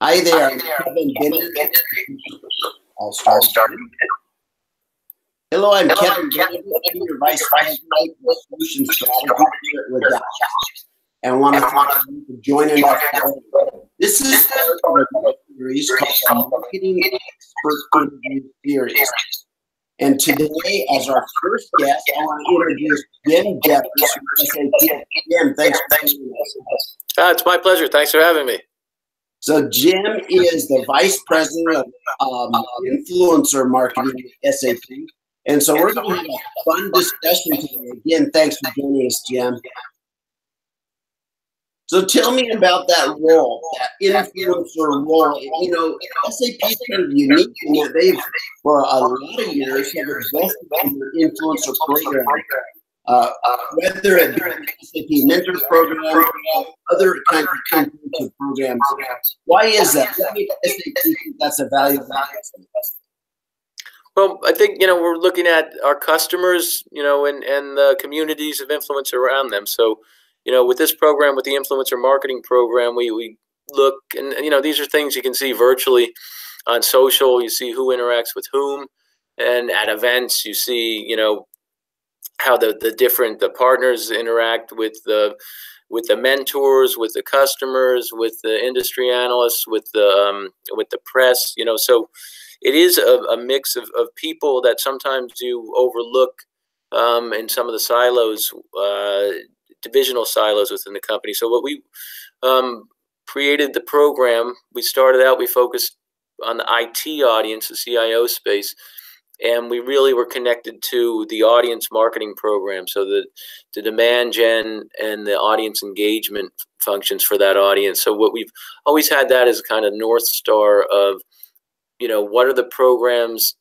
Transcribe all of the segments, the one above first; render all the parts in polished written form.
Hi there, I'm Kevin Benedict. I'll start. Hello, I'm Kevin Benedict, Senior Vice President of Solution Strategy here at Benedict, and want to thank you for joining us today. This is part of a series called the Marketing Expert Interview Series. And today, as our first guest, I want to introduce Jim Jeffers from SAP. Jim, thanks for joining us. It's my pleasure. Thanks for having me. So Jim is the Vice President of Influencer Marketing at SAP. And so we're going to have a fun discussion today. Again, thanks for joining us, Jim. So tell me about that role, that influencer role. You know, SAP is kind of unique in that they've, for a lot of years, have invested in their influencer program. Whether it be the SAP Mentor Program, other kinds of influencer programs. Why is that? What makes SAP think that's a valuable investment? Well, I think, we're looking at our customers, and the communities of influence around them. So, with this program, with the Influencer Marketing Program, we look, and, these are things you can see virtually on social. You see who interacts with whom. And at events, you see, how the partners interact with the mentors, with the customers, with the industry analysts, with the press. So it is a mix of people that sometimes you overlook in some of the silos, divisional silos within the company. So what we created the program, we started out, we focused on the IT audience, the CIO space. And we really were connected to the audience marketing program, so the demand gen and the audience engagement functions for that audience. So what we've always had that as kind of North Star of, what are the programs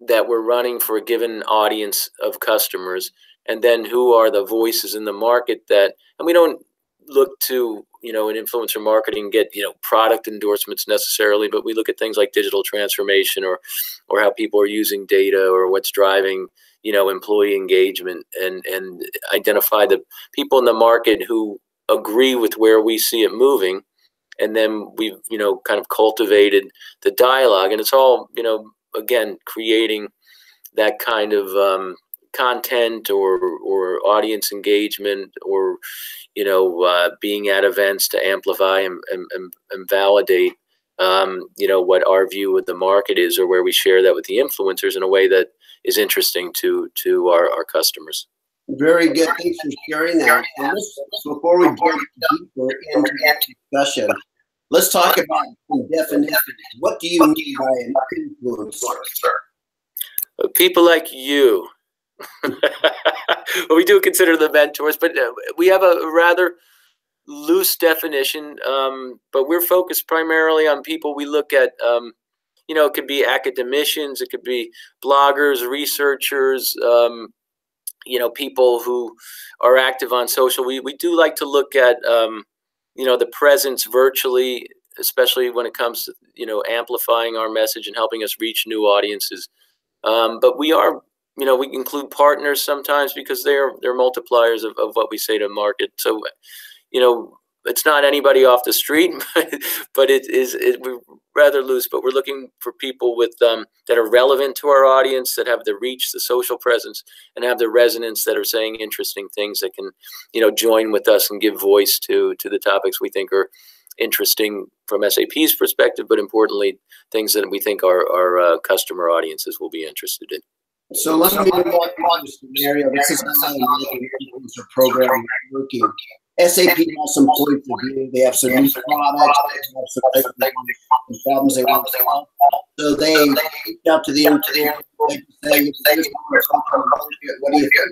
that we're running for a given audience of customers, and then who are the voices in the market that, and we don't look to, in influencer marketing get, product endorsements necessarily, but we look at things like digital transformation or how people are using data or what's driving, employee engagement and identify the people in the market who agree with where we see it moving. And then we've, kind of cultivated the dialogue, and it's all, again, creating that kind of content or audience engagement or, being at events to amplify and validate, what our view of the market is, or where we share that with the influencers in a way that is interesting to our customers. Very good. Thanks for sharing that. And before we get deeper into that discussion, let's talk about some definitions. What do you mean by an influencer? People like you. Well, we do consider the mentors, but we have a rather loose definition. But we're focused primarily on people. We look at, it could be academicians, it could be bloggers, researchers, people who are active on social. We do like to look at, the presence virtually, especially when it comes to, amplifying our message and helping us reach new audiences. But we are, we include partners sometimes because they're multipliers of what we say to market. So, it's not anybody off the street, but we're rather loose. But we're looking for people with that are relevant to our audience, that have the reach, the social presence, and have the resonance, that are saying interesting things that can, join with us and give voice to the topics we think are interesting from SAP's perspective, but importantly, things that we think our customer audiences will be interested in. So let me walk through the scenario. This is how an influencer program is working. SAP has some points of view. They have some new products. They have some problems they want to solve. So they reach out to the influencer. They say, what do you think?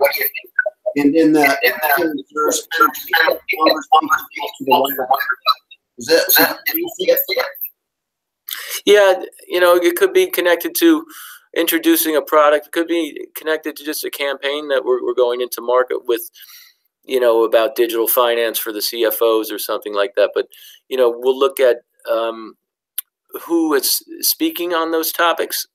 And then the influencers to the wider. Is that Yeah, it could be connected to introducing a product. It could be connected to just a campaign that we're going into market with, about digital finance for the CFOs or something like that. But, we'll look at who is speaking on those topics,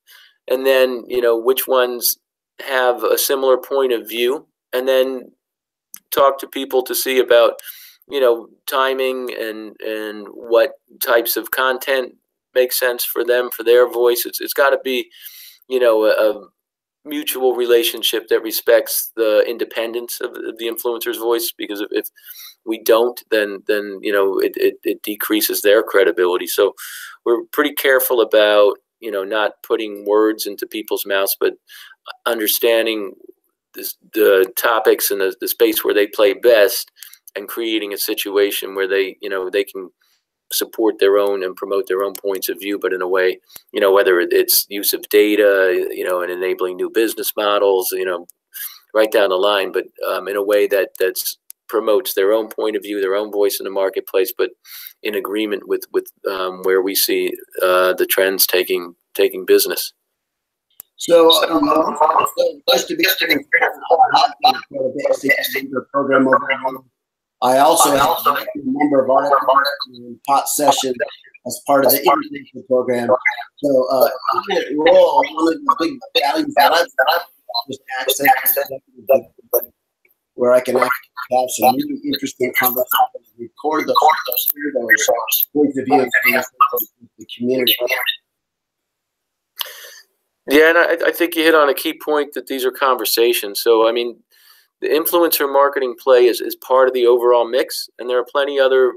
and then, which ones have a similar point of view, and then talk to people to see about, timing and what types of content make sense for them, for their voice. It's got to be, a mutual relationship that respects the independence of the influencer's voice, because if we don't, then it decreases their credibility. So we're pretty careful about not putting words into people's mouths, but understanding the topics and the space where they play best, and creating a situation where they can support their own and promote their own points of view, but in a way, whether it's use of data, and enabling new business models, right down the line, but in a way that's promotes their own point of view, their own voice in the marketplace, but in agreement with where we see the trends taking business. So, just to be clear, the program overall, I also have a number of articles and hot sessions as part of the international program. So, in that role, one of the big values that I've just access where I can actually have some really interesting conversations, record those points of view of the community. Yeah, and I think you hit on a key point, that these are conversations. So, I mean, the influencer marketing play is part of the overall mix, and there are plenty other,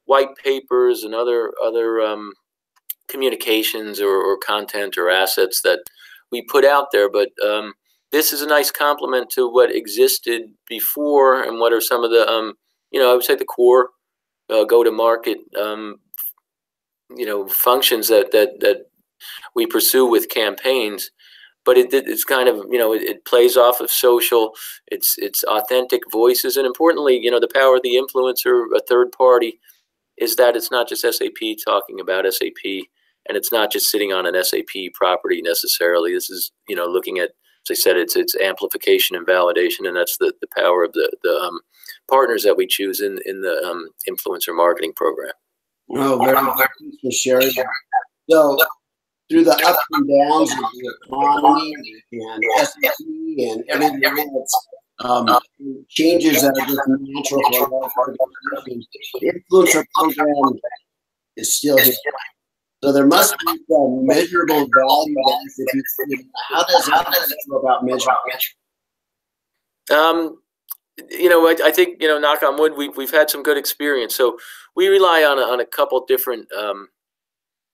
white papers and other communications or content or assets that we put out there. But this is a nice complement to what existed before, and what are some of the, I would say the core go-to-market, functions that we pursue with campaigns. But it's kind of, it plays off of social, it's authentic voices. And importantly, the power of the influencer, a third party, is that it's not just SAP talking about SAP, and it's not just sitting on an SAP property necessarily. This is, looking at, as I said, it's amplification and validation, and that's the power of the partners that we choose in the influencer marketing program. Oh, very good for sharing. So, through the ups and downs of the economy and SAP and everything else, changes that are just natural for our organization, the influencer program is still here. So there must be some measurable value that SAP. How does that go about measuring? I think, knock on wood, we've had some good experience. So we rely on a couple different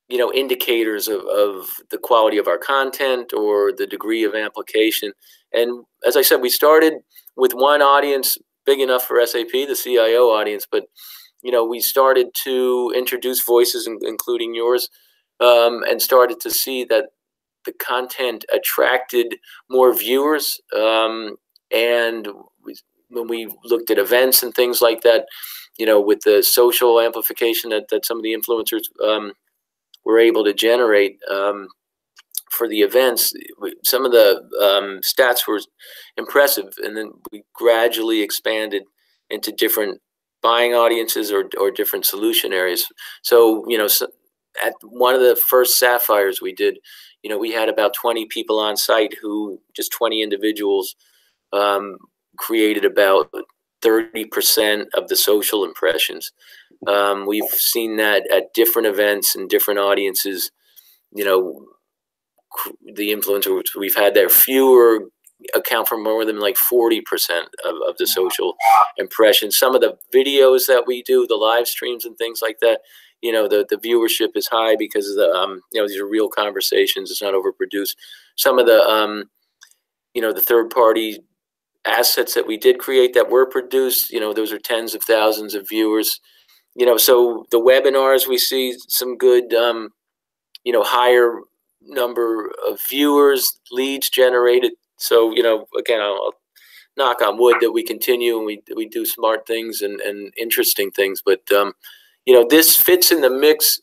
indicators of the quality of our content or the degree of application. And as I said, we started with one audience big enough for SAP, the CIO audience, but we started to introduce voices, including yours, and started to see that the content attracted more viewers. And when we looked at events and things like that, with the social amplification that some of the influencers were able to generate for the events, some of the stats were impressive. And then we gradually expanded into different buying audiences or different solution areas. So, at one of the first Sapphires we did, we had about 20 people on site just 20 individuals created about 30% of the social impressions. We've seen that at different events and different audiences. The influencers we've had there, fewer account for more than like 40% of the social impressions. Some of the videos that we do, the live streams and things like that, the viewership is high because of the these are real conversations. It's not overproduced. Some of the the third party assets that we did create that were produced, those are tens of thousands of viewers. So the webinars, we see some good, higher number of viewers, leads generated. So, again, I'll knock on wood that we continue and we do smart things and interesting things. But, this fits in the mix.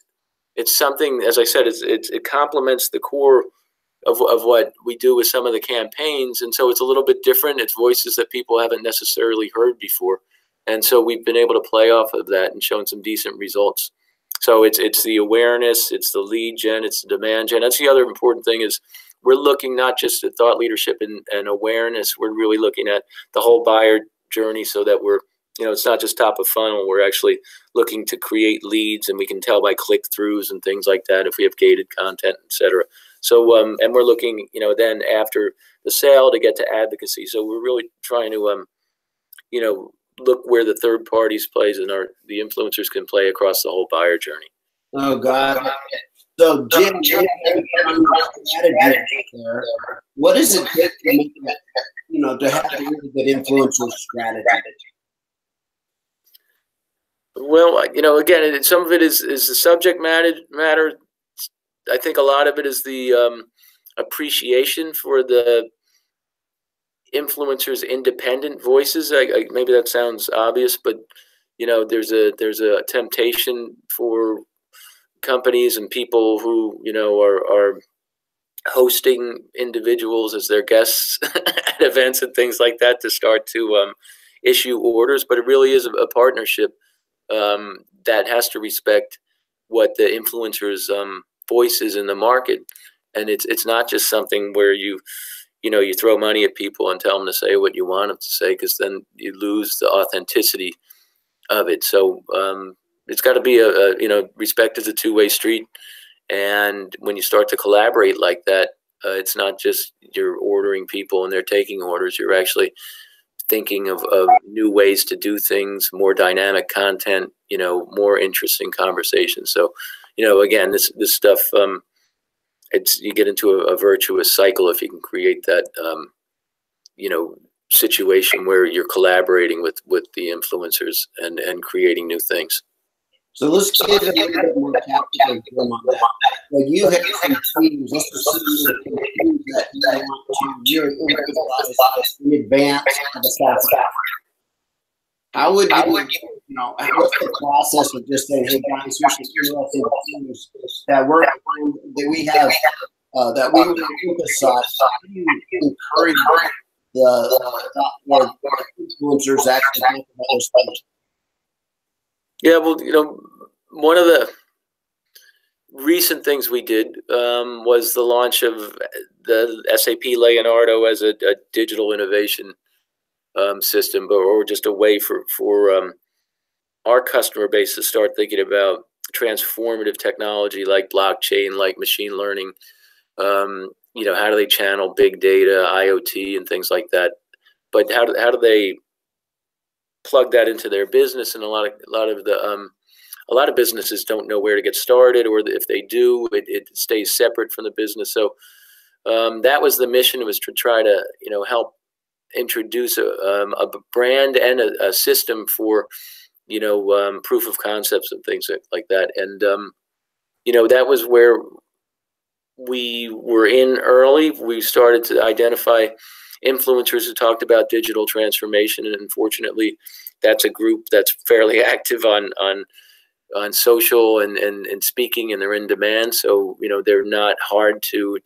It's something, as I said, it complements the core of what we do with some of the campaigns. And so it's a little bit different. It's voices that people haven't necessarily heard before. And so we've been able to play off of that and shown some decent results. So it's the awareness, it's the lead gen, it's the demand gen. That's the other important thing, is we're looking not just at thought leadership and awareness. We're really looking at the whole buyer journey, so that we're it's not just top of funnel. We're actually looking to create leads, and we can tell by click-throughs and things like that if we have gated content, et cetera. So, and we're looking, then after the sale to get to advocacy. So we're really trying to, look where the third parties plays and the influencers can play across the whole buyer journey. Oh, God. So, Jim, what does it take to make that, to have a really good influencer strategy? Well, again, some of it is the subject matter. I think a lot of it is the appreciation for the influencers' independent voices. Maybe that sounds obvious, but there's a temptation for companies and people who are hosting individuals as their guests at events and things like that to start to issue orders. But it really is a partnership that has to respect what the influencers' voice is in the market, and it's not just something where you throw money at people and tell them to say what you want them to say, because then you lose the authenticity of it. So it's got to be respect is a two-way street. And when you start to collaborate like that, it's not just you're ordering people and they're taking orders. You're actually thinking of new ways to do things, more dynamic content, more interesting conversations. So, again, this stuff, you get into a virtuous cycle if you can create that, situation where you're collaborating with the influencers and creating new things. So let's get a little bit more tactical on that. Like you have some teams, let's assume that you want to really emphasize in advance of the SAP. How would you, what's the process of just saying, hey guys, here's some teams that we have that we want to emphasize? How do you encourage the influencers actually talk about those things? Yeah, well, one of the recent things we did was the launch of the SAP Leonardo as a digital innovation system, or just a way for our customer base to start thinking about transformative technology like blockchain, like machine learning. How do they channel big data, IoT, and things like that? But how do they plug that into their business? And a lot of businesses don't know where to get started, or if they do, it stays separate from the business. So that was the mission. It was to try to help introduce a brand and a system for proof of concepts and things like that. And that was where we were in early. We started to identify influencers who talked about digital transformation, and unfortunately, that's a group that's fairly active on social and speaking, and they're in demand. So they're not hard to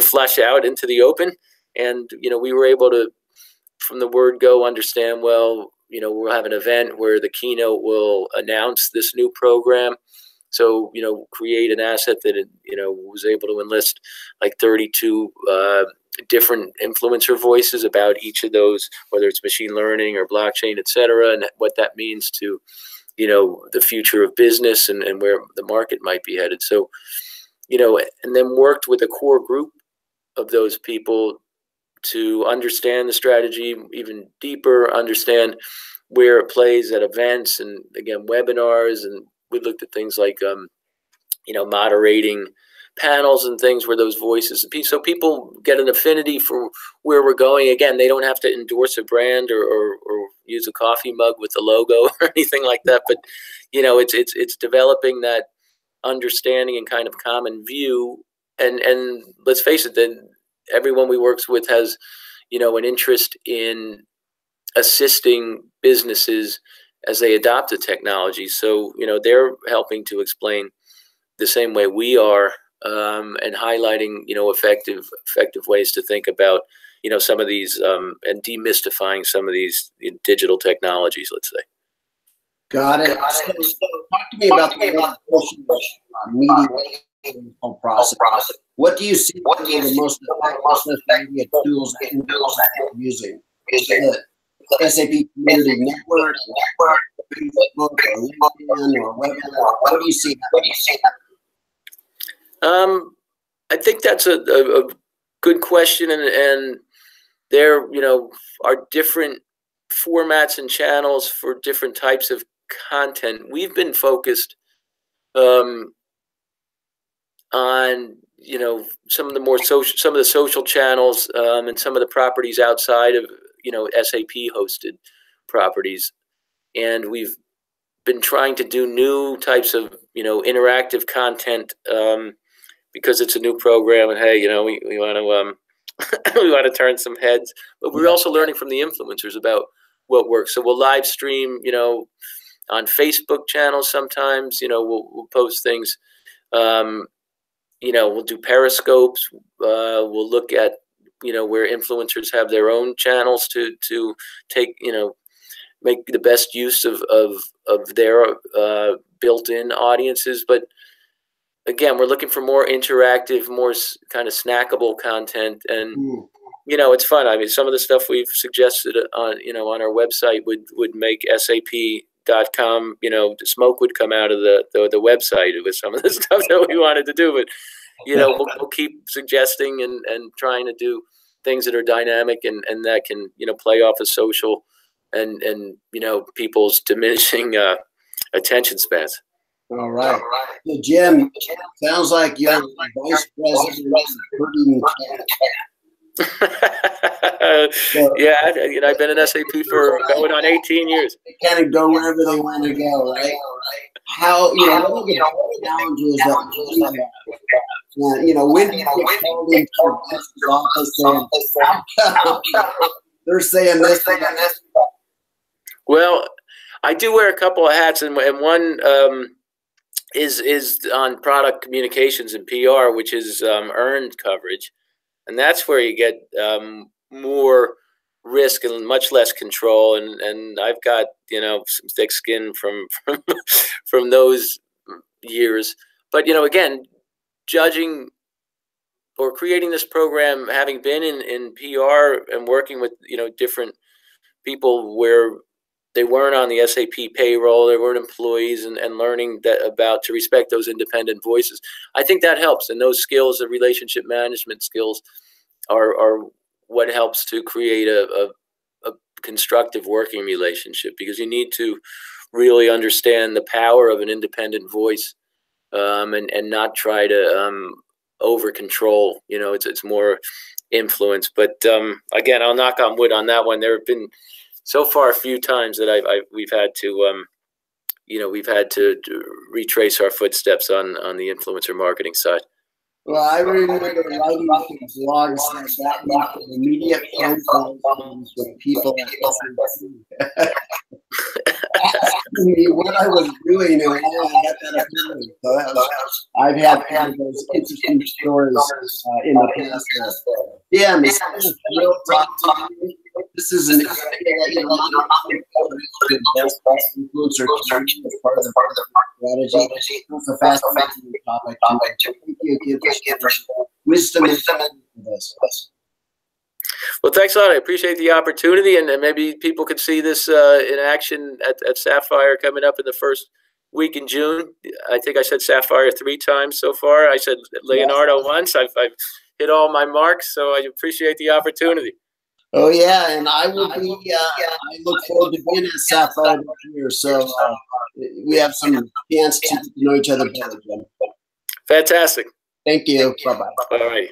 flesh out into the open. And we were able to, from the word go, understand, well, we'll have an event where the keynote will announce this new program. So create an asset that was able to enlist like 32 different influencer voices about each of those, whether it's machine learning or blockchain, et cetera, and what that means to the future of business and where the market might be headed. So and then worked with a core group of those people to understand the strategy even deeper, understand where it plays at events and, again, webinars. And we looked at things like moderating panels and things where those voices, so people get an affinity for where we're going. Again, they don't have to endorse a brand or use a coffee mug with the logo or anything like that, but it's developing that understanding and kind of common view. And let's face it, then everyone we work with has an interest in assisting businesses as they adopt the technology. So they're helping to explain the same way we are, and highlighting effective ways to think about some of these and demystifying some of these digital technologies, let's say. Got it. So talk to me about the media process. What do you see as the most effective media tools that you're using? SAP Community Network, Facebook, or LinkedIn, or whatever? What do you see? I think that's a good question, and there, are different formats and channels for different types of content. We've been focused on some of the social channels, and some of the properties outside of SAP hosted properties, and we've been trying to do new types of interactive content, because it's a new program, and hey, we want to we want to turn some heads, but we're also learning from the influencers about what works. So we'll live stream on Facebook channels sometimes. We'll post things. We'll do periscopes. We'll look at where influencers have their own channels to take make the best use of their built-in audiences. But again, we're looking for more interactive, more kind of snackable content, and it's fun. I mean, some of the stuff we've suggested on our website would make SAP.com, the smoke would come out of the website with some of the stuff that we wanted to do. But we'll keep suggesting and trying to do things that are dynamic and that can play off of social and people's diminishing attention spans. All right. So Jim, sounds like you're vice president of Herding Cats. Yeah, I've been in SAP for going on 18 years. They kind of go wherever they want to go, right? How, what are the challenges that you have? When do you get called into your boss's office saying, they're saying this, and this? Well, I do wear a couple of hats, and one is on product communications and PR, which is earned coverage. And that's where you get more risk and much less control. And I've got, some thick skin from those years. But, again, judging or creating this program, having been in PR and working with, different people where they weren't on the SAP payroll, they weren't employees, and learning to respect those independent voices. I think that helps. And those skills, the relationship management skills, are what helps to create a constructive working relationship, because you need to really understand the power of an independent voice, and not try to over control. It's more influence. But again, I'll knock on wood on that one. There have been so far a few times that we've had to retrace our footsteps on the influencer marketing side. Well, I remember writing some blogs that the immediate phone calls when people asking me what I was doing and how I got that opinion. So I've had those interesting stories in the past. Yeah, it's kind of real talk to you. This is an area that influencer community as part of the strategy. It's a fascinating topic. Thank you for wisdom and this. Well, thanks a lot. I appreciate the opportunity, and maybe people could see this in action at Sapphire coming up in the first week in June. I think I said Sapphire 3 times so far. I said Leonardo once. I've hit all my marks, so I appreciate the opportunity. Oh yeah, and I will be. I look forward to being at Sapphire this year, so we have some chance to know each other better, Jim. Fantastic. Thank you. Bye bye. All right.